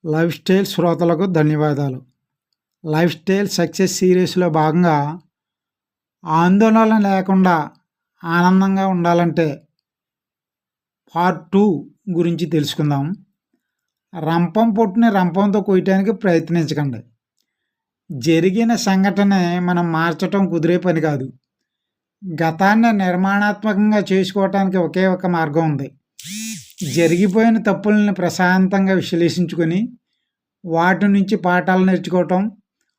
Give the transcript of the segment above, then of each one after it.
Life style శ్రోతలకు ధన్యవాదాలు. Life style success సిరీస్‌లో భాగంగా ఆందోళన లేకుండా ఆనందంగా ఉండాలంటే పార్ట్ 2 గురించి తెలుసుకుందాం. రంపం పొట్టుని రంపంతో కొయ్యటానికి ప్రయత్నించకండి. జరిగిన సంఘటనే మనం మార్చటం కుదిరే పని కాదు. గతాన్ని నిర్మాణాత్మకంగా చేసుకోవటానికి ఒకే ఒక మార్గం ఉంది. జరిగిపోయిన తప్పుల్ని ప్రశాంతంగా విశ్లేషించుకొని వాటి నుంచి పాఠాలు నేర్చుకోవటం,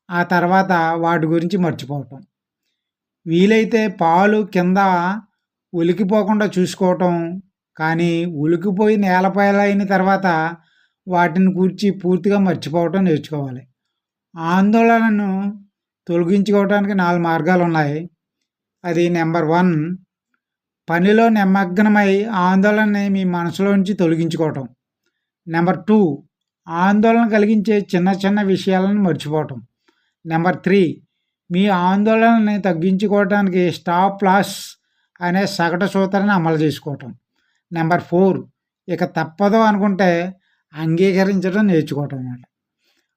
ఆ తర్వాత వాటి గురించి మర్చిపోవటం. వీలైతే పాలు కింద ఒలికిపోకుండా చూసుకోవటం, కానీ ఒలికిపోయి నేలపాలైన తర్వాత వాటిని గూర్చి పూర్తిగా మర్చిపోవటం నేర్చుకోవాలి. ఆందోళనను తొలగించుకోవడానికి 4 మార్గాలున్నాయి. అది నెంబర్ 1, పనిలో నిమగ్నమై ఆందోళనని మీ మనసులో నుంచి తొలగించుకోవటం. నెంబర్ 2, ఆందోళన కలిగించే చిన్న చిన్న విషయాలను మర్చిపోవటం. నెంబర్ 3, మీ ఆందోళనని తగ్గించుకోవటానికి స్టాప్ లాస్ అనే సగటు సూత్రాన్ని అమలు చేసుకోవటం. నెంబర్ 4, ఇక తప్పదు అనుకుంటే అంగీకరించడం నేర్చుకోవటం అన్నమాట.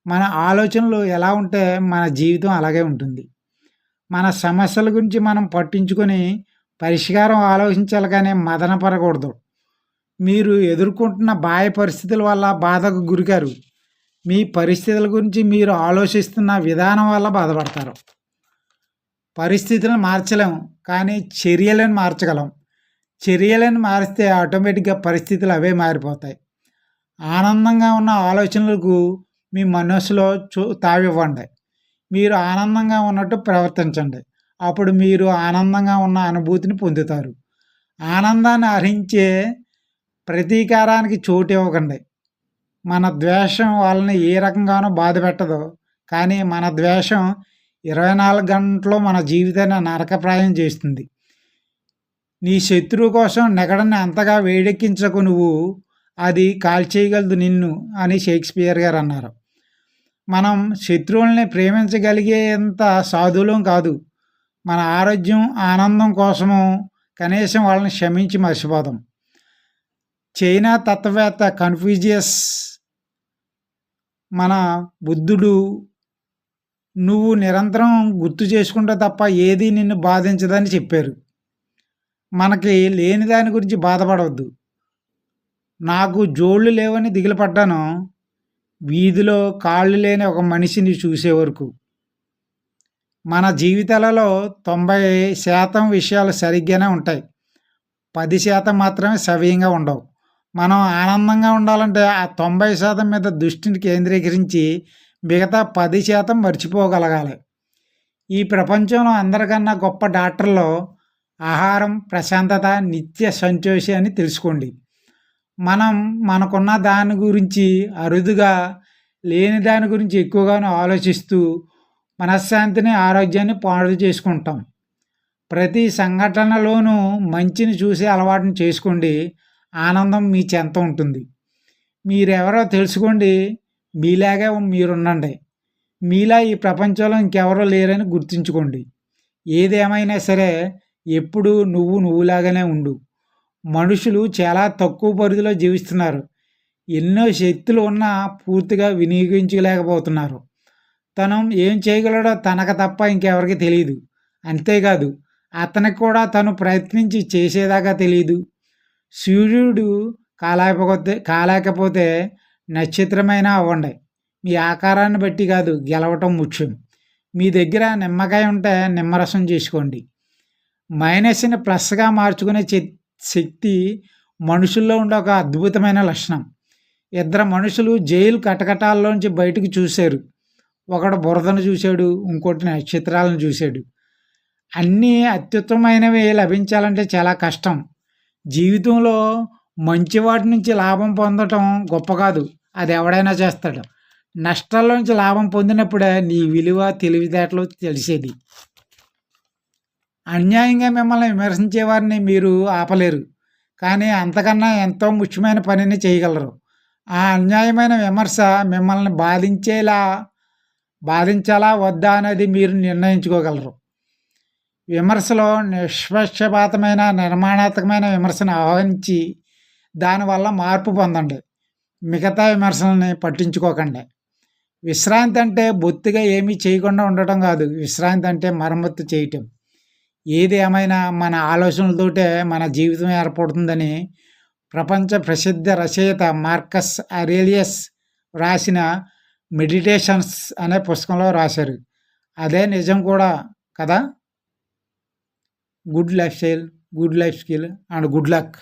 మన ఆలోచనలు ఎలా ఉంటే మన జీవితం అలాగే ఉంటుంది. మన సమస్యల గురించి మనం పట్టించుకొని పరిష్కారం ఆలోచించాలి, కానీ మదనపడకూడదు. మీరు ఎదుర్కొంటున్న బాహ్య పరిస్థితుల వల్ల బాధకు గురికారు. మీ పరిస్థితుల గురించి మీరు ఆలోచిస్తున్న విధానం వల్ల బాధపడతారు. పరిస్థితులను మార్చలేము, కానీ చర్యలను మార్చగలం. చర్యలను మారిస్తే ఆటోమేటిక్గా పరిస్థితులు అవే మారిపోతాయి. ఆనందంగా ఉన్న ఆలోచనలకు మీ మనసులో తావివ్వండి. మీరు ఆనందంగా ఉన్నట్టు ప్రవర్తించండి. అప్పుడు మీరు ఆనందంగా ఉన్న అనుభూతిని పొందుతారు. ఆనందాన్ని హరించే ప్రతీకారానికి చోటు ఇవ్వకండి. మన ద్వేషం వాళ్ళని ఏ రకంగానో బాధ పెట్టదో, కానీ మన ద్వేషం 24 గంటలు మన జీవితాన్ని నరకప్రాయం చేస్తుంది. నీ శత్రువు కోసం నెగడని అంతగా వేడెక్కించకు నువ్వు, అది కాల్చేయగలదు నిన్ను అని షేక్స్పియర్ గారు అన్నారు. మనం శత్రువుల్ని ప్రేమించగలిగేంత సాధువులం కాదు. మన ఆరోగ్యం, ఆనందం కోసము కనీసం వాళ్ళని క్షమించి మర్చిపోదాం. చైనా తత్వవేత్త కన్ఫ్యూజియస్ మన బుద్ధుడు, నువ్వు నిరంతరం గుర్తు చేసుకుంటే తప్ప ఏది నిన్ను బాధించదని చెప్పారు. మనకి లేని దాని గురించి బాధపడవద్దు. నాకు జోళ్ళు లేవని దిగులు పడ్డాను, వీధిలో కాళ్ళు లేని ఒక మనిషిని చూసే వరకు. మన జీవితాలలో 90% విషయాలు సరిగ్గానే ఉంటాయి, 10% మాత్రమే సవ్యంగా ఉండవు. మనం ఆనందంగా ఉండాలంటే ఆ 90% మీద దృష్టిని కేంద్రీకరించి మిగతా 10% మర్చిపోగలగాలి. ఈ ప్రపంచంలో అందరికన్నా గొప్ప డాక్టర్లో ఆహారం, ప్రశాంతత, నిత్య సంతోషి అని తెలుసుకోండి. మనం మనకున్న దాని గురించి అరుదుగా, లేని దాని గురించి ఎక్కువగాను ఆలోచిస్తూ మనశ్శాంతిని, ఆరోగ్యాన్ని పాడు చేసుకుంటాం. ప్రతి సంఘటనలోనూ మంచిని చూసే అలవాటుని చేసుకోండి. ఆనందం మీ చెంత ఉంటుంది. మీరెవరో తెలుసుకోండి, మీలాగే మీరుండండి. మీలా ఈ ప్రపంచంలో ఇంకెవరో లేరని గుర్తుంచుకోండి. ఏదేమైనా సరే ఎప్పుడు నువ్వులాగానే ఉండు. మనుషులు చాలా తక్కువ పరిధిలో జీవిస్తున్నారు. ఎన్నో శక్తులు ఉన్నా పూర్తిగా వినియోగించలేకపోతున్నారు. తను ఏం చేయగలడో తనకు తప్ప ఇంకెవరికి తెలియదు. అంతేకాదు, అతనికి కూడా తను ప్రయత్నించి చేసేదాకా తెలియదు. సూర్యుడు కాలేకపోతే నక్షత్రమైనా అవ్వండి. మీ ఆకారాన్ని బట్టి కాదు, గెలవటం ముఖ్యం. మీ దగ్గర నిమ్మకాయ ఉంటే నిమ్మరసం చేసుకోండి. మైనస్ని ప్లస్గా మార్చుకునే శక్తి మనుషుల్లో ఉండే ఒక అద్భుతమైన లక్షణం. 2 మనుషులు జైలు కటకటాల్లోంచి బయటకు చూశారు. ఒకడు బురదను చూశాడు, ఇంకోటి నక్షత్రాలను చూశాడు. అన్నీ అత్యుత్తమైనవి లభించాలంటే చాలా కష్టం. జీవితంలో మంచి వాటి నుంచి లాభం పొందటం గొప్ప కాదు, అది ఎవడైనా చేస్తాడు. నష్టాల నుంచి లాభం పొందినప్పుడే నీ విలువ, తెలివితేటలు తెలిసేది. అన్యాయంగా మిమ్మల్ని విమర్శించే వారిని మీరు ఆపలేరు, కానీ అంతకన్నా ఎంతో ముఖ్యమైన పనిని చేయగలరు. ఆ అన్యాయమైన విమర్శ మిమ్మల్ని బాధించాలా వద్దా అనేది మీరు నిర్ణయించుకోగలరు. విమర్శలో నిష్పక్షపాతమైన, నిర్మాణాత్మకమైన విమర్శను ఆహ్వానించి దానివల్ల మార్పు పొందండి. మిగతా విమర్శలని పట్టించుకోకండి. విశ్రాంతి అంటే బొత్తిగా ఏమీ చేయకుండా ఉండటం కాదు. విశ్రాంతి అంటే మరమ్మత్తు చేయటం. ఏది ఏమైనా మన ఆలోచనలతోటే మన జీవితం ఏర్పడుతుందని ప్రపంచ ప్రసిద్ధ రచయిత మార్కస్ అరేలియస్ రాసిన మెడిటేషన్స్ అనే పుస్తకంలో రాశారు. అదే నిజం కూడా కదా. Good life style, good life skill and good luck.